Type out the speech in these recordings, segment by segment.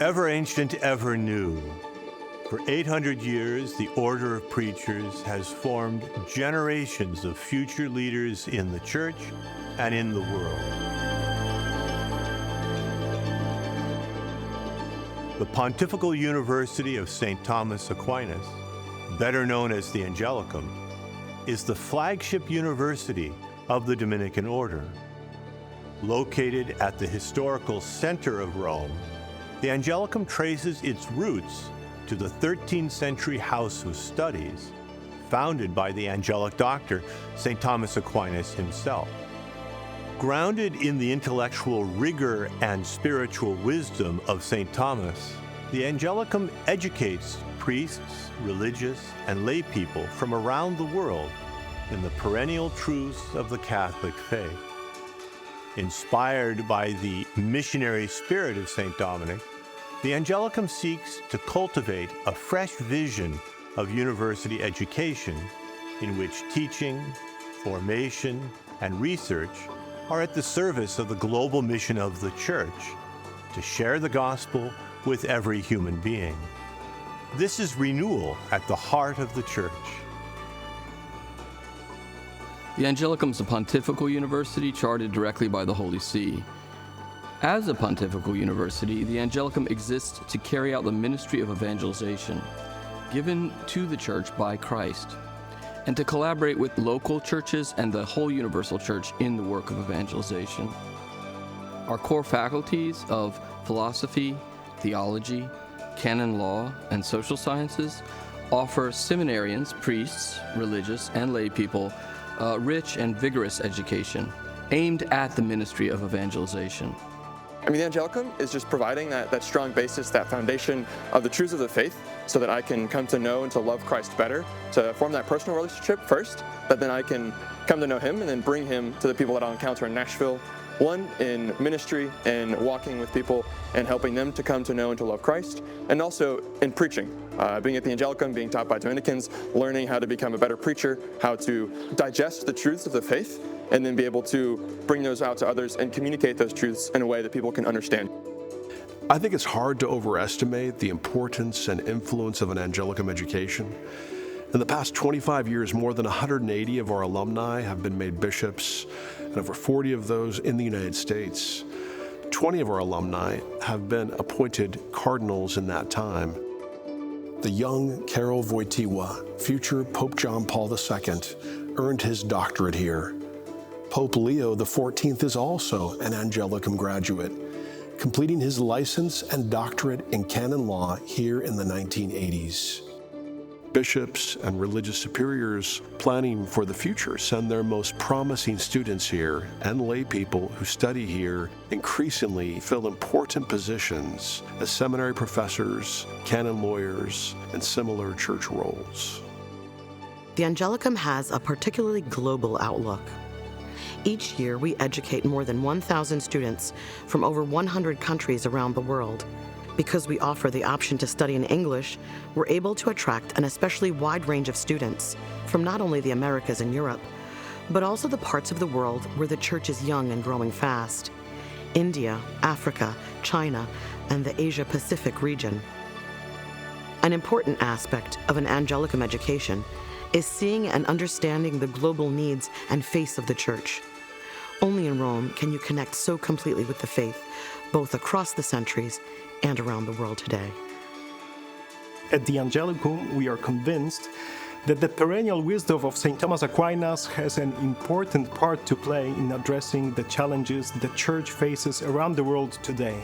Ever ancient, ever new. For 800 years, the order of preachers has formed generations of future leaders in the church and in the world. The Pontifical University of St. Thomas Aquinas, better known as the Angelicum, is the flagship university of the Dominican order. Located at the historical center of Rome, the Angelicum traces its roots to the 13th century house of studies founded by the angelic doctor, St. Thomas Aquinas himself. Grounded in the intellectual rigor and spiritual wisdom of St. Thomas, the Angelicum educates priests, religious, and lay people from around the world in the perennial truths of the Catholic faith. Inspired by the missionary spirit of St. Dominic, the Angelicum seeks to cultivate a fresh vision of university education in which teaching, formation, and research are at the service of the global mission of the Church to share the gospel with every human being. This is renewal at the heart of the Church. The Angelicum is a pontifical university chartered directly by the Holy See. As a pontifical university, the Angelicum exists to carry out the ministry of evangelization given to the Church by Christ, and to collaborate with local churches and the whole universal Church in the work of evangelization. Our core faculties of philosophy, theology, canon law, and social sciences offer seminarians, priests, religious, and lay people rich and vigorous education aimed at the ministry of evangelization. The Angelicum is just providing that strong basis, that foundation of the truths of the faith, so that I can come to know and to love Christ better, to form that personal relationship first, that then I can come to know Him and then bring Him to the people that I'll encounter in Nashville. One, in ministry and walking with people and helping them to come to know and to love Christ, and also in preaching. Being at the Angelicum, being taught by Dominicans, learning how to become a better preacher, how to digest the truths of the faith, and then be able to bring those out to others and communicate those truths in a way that people can understand. I think it's hard to overestimate the importance and influence of an Angelicum education. In the past 25 years, more than 180 of our alumni have been made bishops, and over 40 of those in the United States. 20 of our alumni have been appointed cardinals in that time. The young Karol Wojtyła, future Pope John Paul II, earned his doctorate here. Pope Leo XIV is also an Angelicum graduate, completing his license and doctorate in canon law here in the 1980s. Bishops and religious superiors planning for the future send their most promising students here, and lay people who study here increasingly fill important positions as seminary professors, canon lawyers, and similar church roles. The Angelicum has a particularly global outlook. Each year, we educate more than 1,000 students from over 100 countries around the world. Because we offer the option to study in English, we're able to attract an especially wide range of students from not only the Americas and Europe, but also the parts of the world where the Church is young and growing fast: India, Africa, China, and the Asia-Pacific region. An important aspect of an Angelicum education is seeing and understanding the global needs and face of the Church. Only in Rome can you connect so completely with the faith, both across the centuries and around the world today. At the Angelicum, we are convinced that the perennial wisdom of St. Thomas Aquinas has an important part to play in addressing the challenges the Church faces around the world today.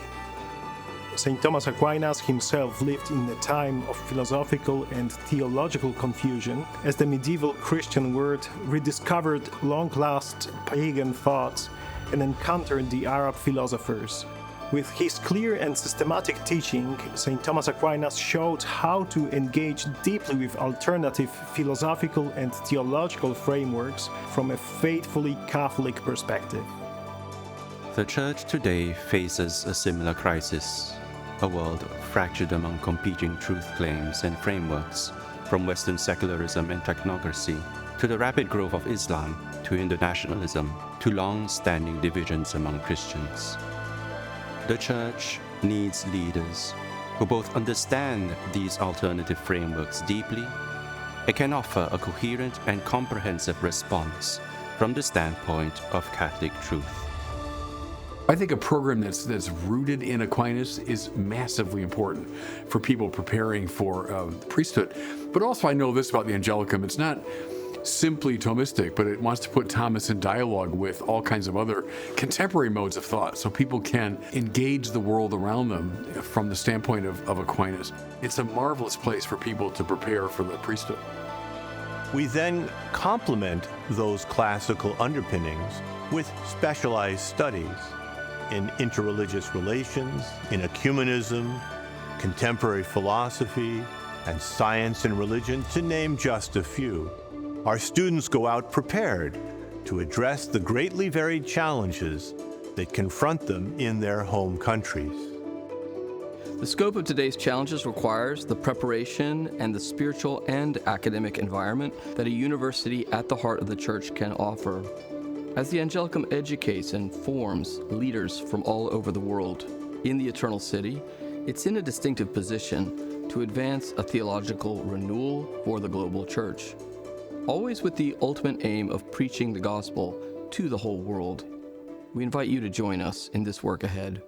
St. Thomas Aquinas himself lived in a time of philosophical and theological confusion, as the medieval Christian world rediscovered long-lost pagan thoughts and encountered the Arab philosophers. With his clear and systematic teaching, St. Thomas Aquinas showed how to engage deeply with alternative philosophical and theological frameworks from a faithfully Catholic perspective. The Church today faces a similar crisis, a world fractured among competing truth claims and frameworks, from Western secularism and technocracy, to the rapid growth of Islam, to internationalism, to long-standing divisions among Christians. The Church needs leaders who both understand these alternative frameworks deeply and can offer a coherent and comprehensive response from the standpoint of Catholic truth. I think a program that's rooted in Aquinas is massively important for people preparing for the priesthood. But also I know this about the Angelicum, it's not simply Thomistic, but it wants to put Thomas in dialogue with all kinds of other contemporary modes of thought so people can engage the world around them from the standpoint of Aquinas. It's a marvelous place for people to prepare for the priesthood. We then complement those classical underpinnings with specialized studies in interreligious relations, in ecumenism, contemporary philosophy, and science and religion, to name just a few. Our students go out prepared to address the greatly varied challenges that confront them in their home countries. The scope of today's challenges requires the preparation and the spiritual and academic environment that a university at the heart of the Church can offer. As the Angelicum educates and forms leaders from all over the world in the Eternal City, it's in a distinctive position to advance a theological renewal for the global Church, always with the ultimate aim of preaching the gospel to the whole world. We invite you to join us in this work ahead.